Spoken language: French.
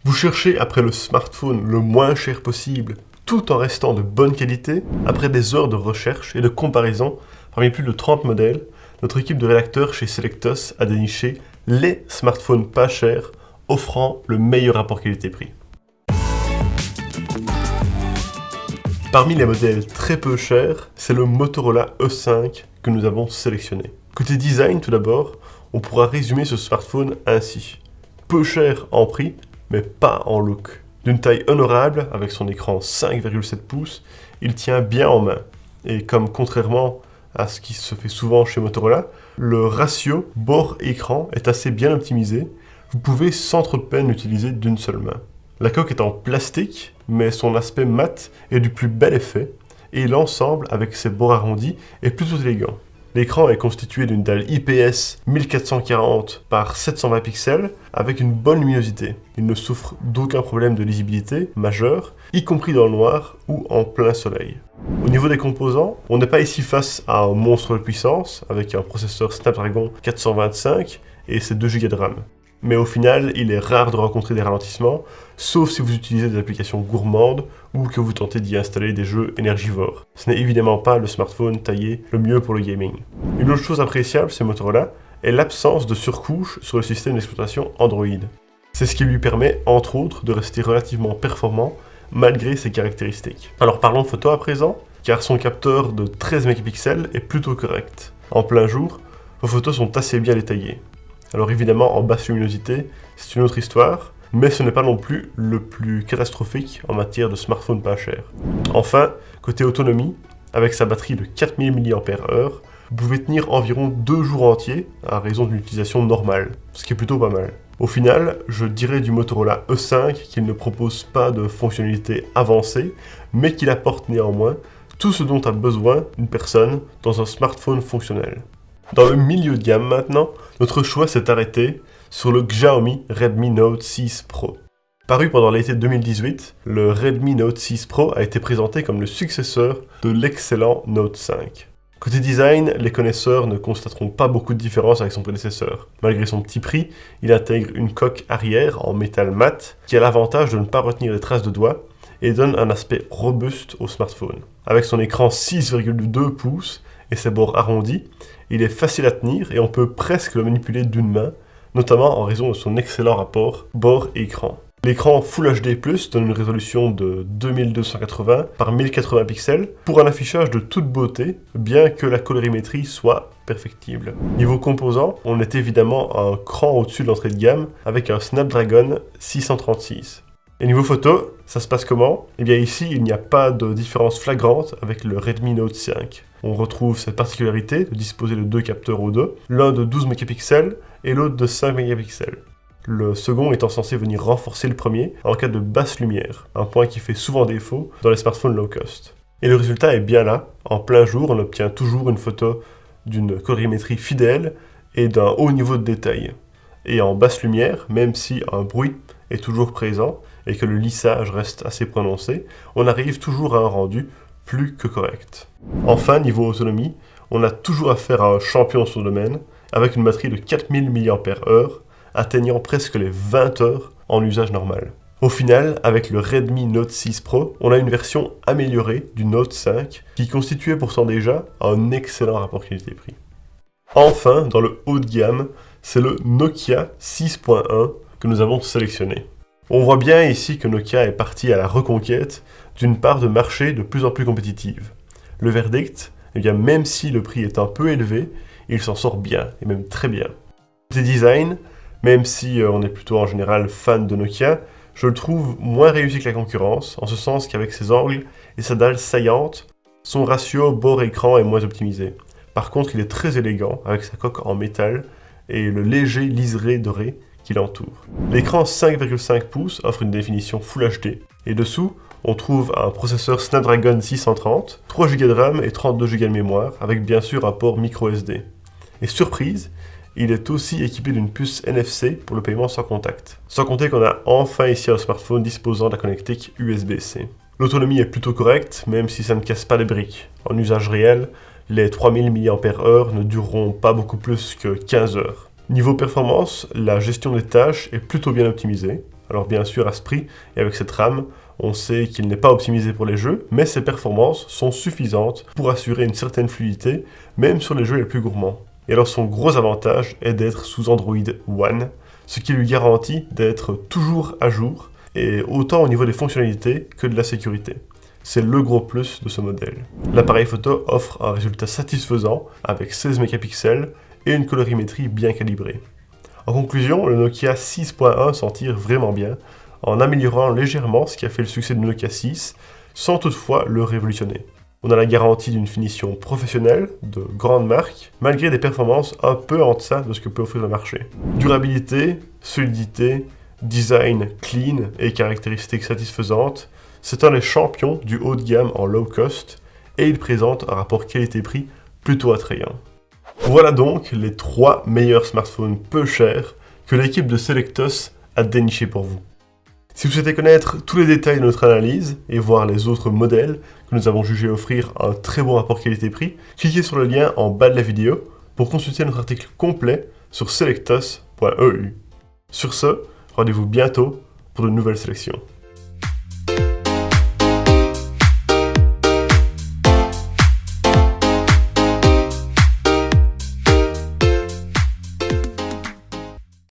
Vous cherchez après le smartphone le moins cher possible, tout en restant de bonne qualité. Après des heures de recherche et de comparaison parmi plus de 30 modèles, notre équipe de rédacteurs chez Selectos a déniché les smartphones pas chers, offrant le meilleur rapport qualité-prix. Parmi les modèles très peu chers, c'est le Motorola E5 que nous avons sélectionné. Côté design, tout d'abord, on pourra résumer ce smartphone ainsi. Peu cher en prix, mais pas en look. D'une taille honorable, avec son écran 5,7 pouces, il tient bien en main. Et comme contrairement à ce qui se fait souvent chez Motorola, le ratio bord-écran est assez bien optimisé. Vous pouvez sans trop de peine l'utiliser d'une seule main. La coque est en plastique, mais son aspect mat est du plus bel effet, et l'ensemble, avec ses bords arrondis, est plutôt élégant. L'écran est constitué d'une dalle IPS 1440 par 720 pixels avec une bonne luminosité. Il ne souffre d'aucun problème de lisibilité majeur, y compris dans le noir ou en plein soleil. Au niveau des composants, on n'est pas ici face à un monstre de puissance avec un processeur Snapdragon 425 et ses 2 Go de RAM. Mais au final, il est rare de rencontrer des ralentissements, sauf si vous utilisez des applications gourmandes ou que vous tentez d'y installer des jeux énergivores. Ce n'est évidemment pas le smartphone taillé le mieux pour le gaming. Une autre chose appréciable chez Motorola est l'absence de surcouche sur le système d'exploitation Android. C'est ce qui lui permet, entre autres, de rester relativement performant malgré ses caractéristiques. Alors parlons photo à présent, car son capteur de 13 mégapixels est plutôt correct. En plein jour, vos photos sont assez bien détaillées. Alors évidemment, en basse luminosité, c'est une autre histoire, mais ce n'est pas non plus le plus catastrophique en matière de smartphone pas cher. Enfin, côté autonomie, avec sa batterie de 4000 mAh, vous pouvez tenir environ 2 jours entiers à raison d'une utilisation normale, ce qui est plutôt pas mal. Au final, je dirais du Motorola E5 qu'il ne propose pas de fonctionnalités avancées, mais qu'il apporte néanmoins tout ce dont a besoin une personne dans un smartphone fonctionnel. Dans le milieu de gamme maintenant, notre choix s'est arrêté sur le Xiaomi Redmi Note 6 Pro. Paru pendant l'été 2018, le Redmi Note 6 Pro a été présenté comme le successeur de l'excellent Note 5. Côté design, les connaisseurs ne constateront pas beaucoup de différence avec son prédécesseur. Malgré son petit prix, il intègre une coque arrière en métal mat qui a l'avantage de ne pas retenir les traces de doigts et donne un aspect robuste au smartphone. Avec son écran 6,2 pouces et ses bords arrondis, il est facile à tenir et on peut presque le manipuler d'une main, notamment en raison de son excellent rapport bord-écran. L'écran Full HD+ donne une résolution de 2280 par 1080 pixels pour un affichage de toute beauté, bien que la colorimétrie soit perfectible. Niveau composants, on est évidemment un cran au-dessus de l'entrée de gamme avec un Snapdragon 636. Et niveau photo, ça se passe comment? Eh bien ici, il n'y a pas de différence flagrante avec le Redmi Note 5. On retrouve cette particularité de disposer de 2 capteurs au dos, l'un de 12 mégapixels et l'autre de 5 mégapixels. Le second étant censé venir renforcer le premier en cas de basse lumière, un point qui fait souvent défaut dans les smartphones low cost. Et le résultat est bien là, en plein jour on obtient toujours une photo d'une colorimétrie fidèle et d'un haut niveau de détail. Et en basse lumière, même si un bruit est toujours présent et que le lissage reste assez prononcé, on arrive toujours à un rendu plus que correct. Enfin, niveau autonomie, on a toujours affaire à un champion dans son domaine, avec une batterie de 4000 mAh, atteignant presque les 20 heures en usage normal. Au final, avec le Redmi Note 6 Pro, on a une version améliorée du Note 5, qui constituait pourtant déjà un excellent rapport qualité-prix. Enfin, dans le haut de gamme, c'est le Nokia 6.1 que nous avons sélectionné. On voit bien ici que Nokia est parti à la reconquête d'une part de marché de plus en plus compétitive. Le verdict, eh bien, même si le prix est un peu élevé, il s'en sort bien, et même très bien. Côté design, même si on est plutôt en général fan de Nokia, je le trouve moins réussi que la concurrence, en ce sens qu'avec ses angles et sa dalle saillante, son ratio bord-écran est moins optimisé. Par contre, il est très élégant, avec sa coque en métal et le léger liseré doré qui l'entoure. L'écran 5,5 pouces offre une définition Full HD, et dessous, on trouve un processeur Snapdragon 630, 3 Go de RAM et 32 Go de mémoire, avec bien sûr un port micro-SD. Et surprise, il est aussi équipé d'une puce NFC pour le paiement sans contact. Sans compter qu'on a enfin ici un smartphone disposant d'un connectique USB-C. L'autonomie est plutôt correcte, même si ça ne casse pas les briques. En usage réel, les 3000 mAh ne dureront pas beaucoup plus que 15 heures. Niveau performance, la gestion des tâches est plutôt bien optimisée. Alors bien sûr, à ce prix et avec cette RAM, on sait qu'il n'est pas optimisé pour les jeux, mais ses performances sont suffisantes pour assurer une certaine fluidité, même sur les jeux les plus gourmands. Et alors son gros avantage est d'être sous Android One, ce qui lui garantit d'être toujours à jour, et autant au niveau des fonctionnalités que de la sécurité. C'est le gros plus de ce modèle. L'appareil photo offre un résultat satisfaisant avec 16 mégapixels et une colorimétrie bien calibrée. En conclusion, le Nokia 6.1 s'en tire vraiment bien, en améliorant légèrement ce qui a fait le succès du Nokia 6, sans toutefois le révolutionner. On a la garantie d'une finition professionnelle, de grande marque, malgré des performances un peu en deçà de ce que peut offrir le marché. Durabilité, solidité, design clean et caractéristiques satisfaisantes, c'est un des champions du haut de gamme en low cost, et il présente un rapport qualité-prix plutôt attrayant. Voilà donc les 3 meilleurs smartphones peu chers que l'équipe de Selectos a dénichés pour vous. Si vous souhaitez connaître tous les détails de notre analyse et voir les autres modèles que nous avons jugé offrir un très bon rapport qualité-prix, cliquez sur le lien en bas de la vidéo pour consulter notre article complet sur selectos.eu. Sur ce, rendez-vous bientôt pour de nouvelles sélections.